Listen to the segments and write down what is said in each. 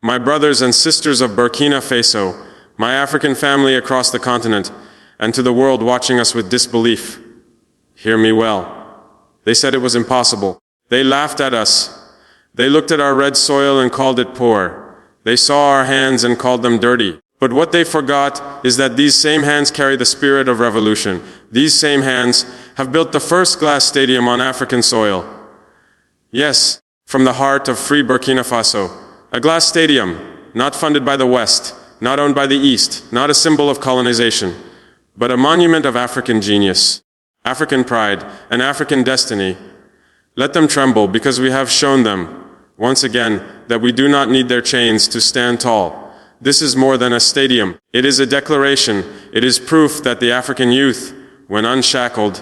My brothers and sisters of Burkina Faso, my African family across the continent, and to the world watching us with disbelief, hear me well. They said it was impossible. They laughed at us. They looked at our red soil and called it poor. They saw our hands and called them dirty. But what they forgot is that these same hands carry the spirit of revolution. These same hands have built the first glass stadium on African soil. Yes, from the heart of free Burkina Faso. A glass stadium, not funded by the West, not owned by the East, not a symbol of colonization, but a monument of African genius, African pride, and African destiny. Let them tremble, because we have shown them, once again, that we do not need their chains to stand tall. This is more than a stadium. It is a declaration. It is proof that the African youth, when unshackled,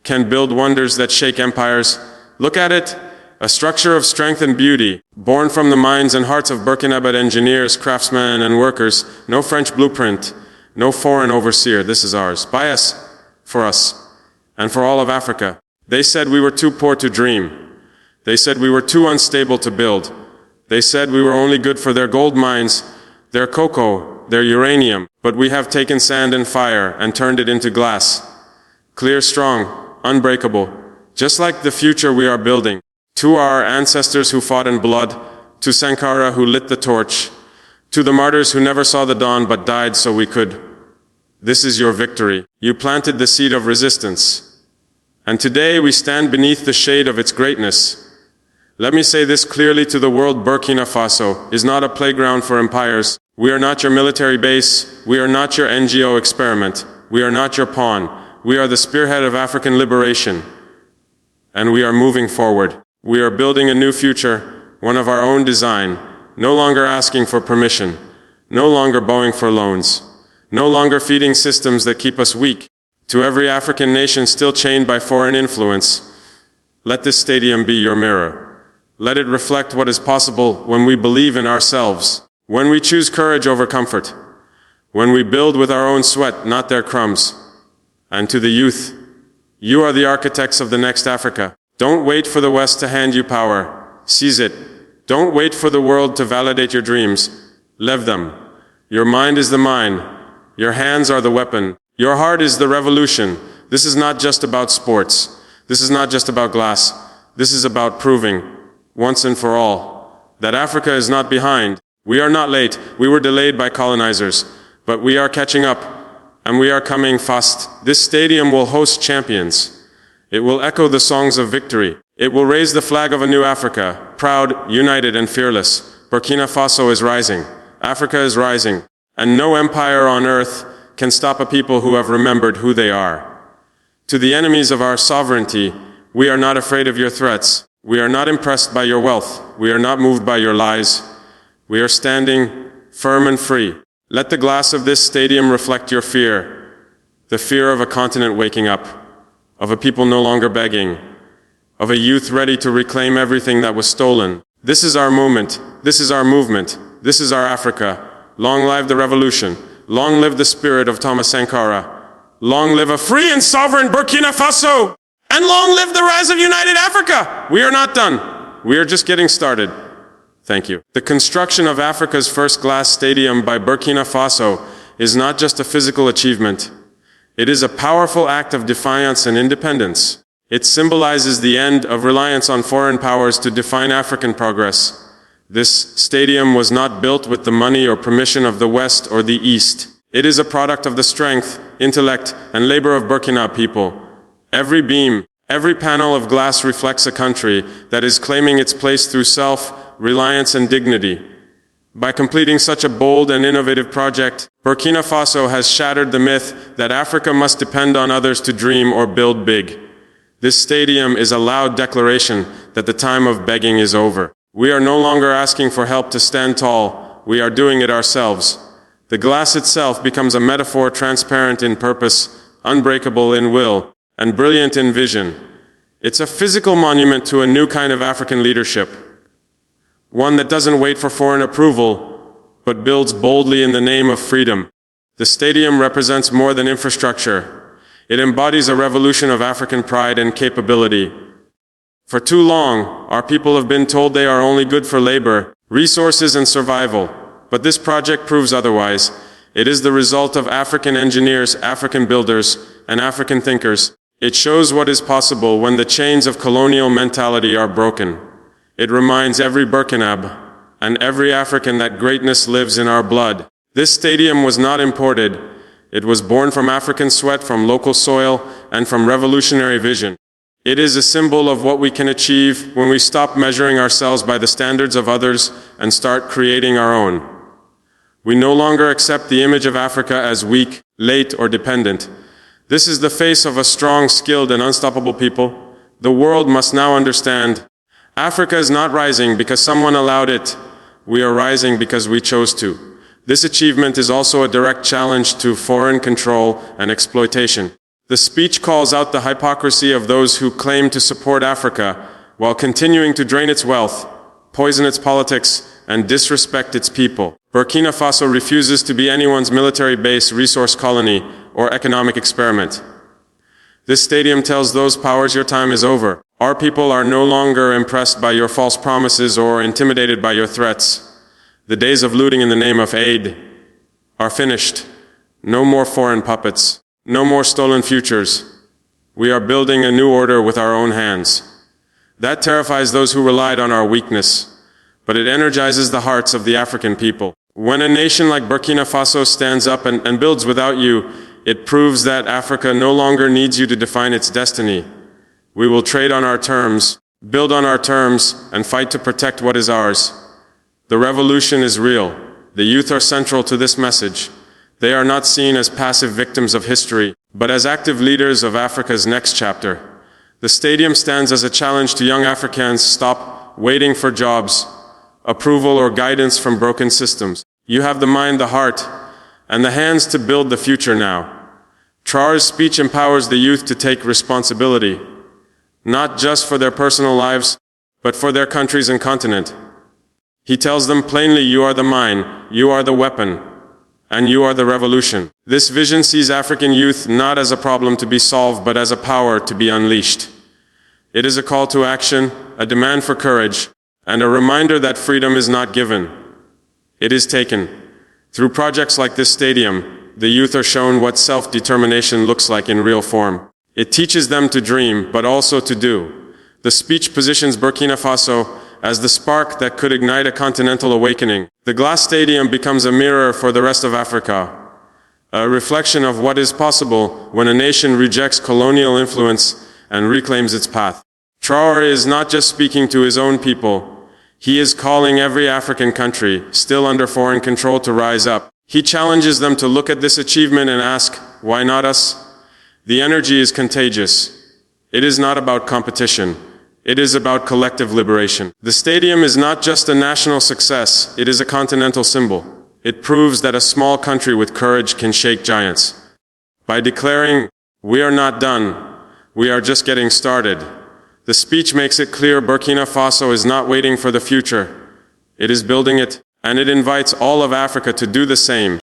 can build wonders that shake empires. Look at it, a structure of strength and beauty, born from the minds and hearts of Burkinabe engineers, craftsmen, and workers. No French blueprint, no foreign overseer. This is ours, by us, for us, and for all of Africa. They said we were too poor to dream. They said we were too unstable to build. They said we were only good for their gold mines, their cocoa, their uranium, but we have taken sand and fire and turned it into glass. Clear, strong, unbreakable, just like the future we are building. To our ancestors who fought in blood, to Sankara who lit the torch, to the martyrs who never saw the dawn but died so we could. This is your victory. You planted the seed of resistance. And today we stand beneath the shade of its greatness. Let me say this clearly to the world: Burkina Faso is not a playground for empires. We are not your military base. We are not your NGO experiment. We are not your pawn. We are the spearhead of African liberation. And we are moving forward. We are building a new future, one of our own design, no longer asking for permission, no longer bowing for loans, no longer feeding systems that keep us weak. To every African nation still chained by foreign influence, let this stadium be your mirror. Let it reflect what is possible when we believe in ourselves, when we choose courage over comfort, when we build with our own sweat, not their crumbs. And to the youth, you are the architects of the next Africa. Don't wait for the West to hand you power. Seize it. Don't wait for the world to validate your dreams. Live them. Your mind is the mine. Your hands are the weapon. Your heart is the revolution. This is not just about sports. This is not just about glass. This is about proving, once and for all, that Africa is not behind. We are not late. We were delayed by colonizers, but we are catching up, and we are coming fast. This stadium will host champions. It will echo the songs of victory. It will raise the flag of a new Africa, proud, united, and fearless. Burkina Faso is rising. Africa is rising. And no empire on earth can stop a people who have remembered who they are. To the enemies of our sovereignty, we are not afraid of your threats. We are not impressed by your wealth. We are not moved by your lies. We are standing firm and free. Let the glass of this stadium reflect your fear, the fear of a continent waking up, of a people no longer begging, of a youth ready to reclaim everything that was stolen. This is our moment. This is our movement. This is our Africa. Long live the revolution. Long live the spirit of Thomas Sankara. Long live a free and sovereign Burkina Faso. And long live the rise of united Africa. We are not done. We are just getting started. Thank you. The construction of Africa's first glass stadium by Burkina Faso is not just a physical achievement. It is a powerful act of defiance and independence. It symbolizes the end of reliance on foreign powers to define African progress. This stadium was not built with the money or permission of the West or the East. It is a product of the strength, intellect, and labor of Burkina people. Every beam, every panel of glass reflects a country that is claiming its place through self-reliance and dignity. By completing such a bold and innovative project, Burkina Faso has shattered the myth that Africa must depend on others to dream or build big. This stadium is a loud declaration that the time of begging is over. We are no longer asking for help to stand tall. We are doing it ourselves. The glass itself becomes a metaphor transparent in purpose, unbreakable in will, and brilliant in vision. It's a physical monument to a new kind of African leadership. One that doesn't wait for foreign approval, but builds boldly in the name of freedom. The stadium represents more than infrastructure. It embodies a revolution of African pride and capability. For too long, our people have been told they are only good for labor, resources and survival. But this project proves otherwise. It is the result of African engineers, African builders, and African thinkers. It shows what is possible when the chains of colonial mentality are broken. It reminds every Burkinab and every African that greatness lives in our blood. This stadium was not imported. It was born from African sweat, from local soil, and from revolutionary vision. It is a symbol of what we can achieve when we stop measuring ourselves by the standards of others and start creating our own. We no longer accept the image of Africa as weak, late, or dependent. This is the face of a strong, skilled, and unstoppable people. The world must now understand. Africa is not rising because someone allowed it. We are rising because we chose to. This achievement is also a direct challenge to foreign control and exploitation. The speech calls out the hypocrisy of those who claim to support Africa while continuing to drain its wealth, poison its politics, and disrespect its people. Burkina Faso refuses to be anyone's military base, resource colony, or economic experiment. This stadium tells those powers your time is over. Our people are no longer impressed by your false promises or intimidated by your threats. The days of looting in the name of aid are finished. No more foreign puppets. No more stolen futures. We are building a new order with our own hands. That terrifies those who relied on our weakness, but it energizes the hearts of the African people. When a nation like Burkina Faso stands up and builds without you, it proves that Africa no longer needs you to define its destiny. We will trade on our terms, build on our terms, and fight to protect what is ours. The revolution is real. The youth are central to this message. They are not seen as passive victims of history, but as active leaders of Africa's next chapter. The stadium stands as a challenge to young Africans. Stop waiting for jobs, approval, or guidance from broken systems. You have the mind, the heart, and the hands to build the future now. Traoré's speech empowers the youth to take responsibility, not just for their personal lives, but for their countries and continent. He tells them plainly, you are the mine, you are the weapon, and you are the revolution. This vision sees African youth not as a problem to be solved, but as a power to be unleashed. It is a call to action, a demand for courage, and a reminder that freedom is not given. It is taken. Through projects like this stadium, the youth are shown what self-determination looks like in real form. It teaches them to dream, but also to do. The speech positions Burkina Faso as the spark that could ignite a continental awakening. The glass stadium becomes a mirror for the rest of Africa, a reflection of what is possible when a nation rejects colonial influence and reclaims its path. Traoré is not just speaking to his own people. He is calling every African country still under foreign control to rise up. He challenges them to look at this achievement and ask, why not us? The energy is contagious. It is not about competition. It is about collective liberation. The stadium is not just a national success, it is a continental symbol. It proves that a small country with courage can shake giants. By declaring, we are not done, we are just getting started, the speech makes it clear Burkina Faso is not waiting for the future. It is building it, and it invites all of Africa to do the same.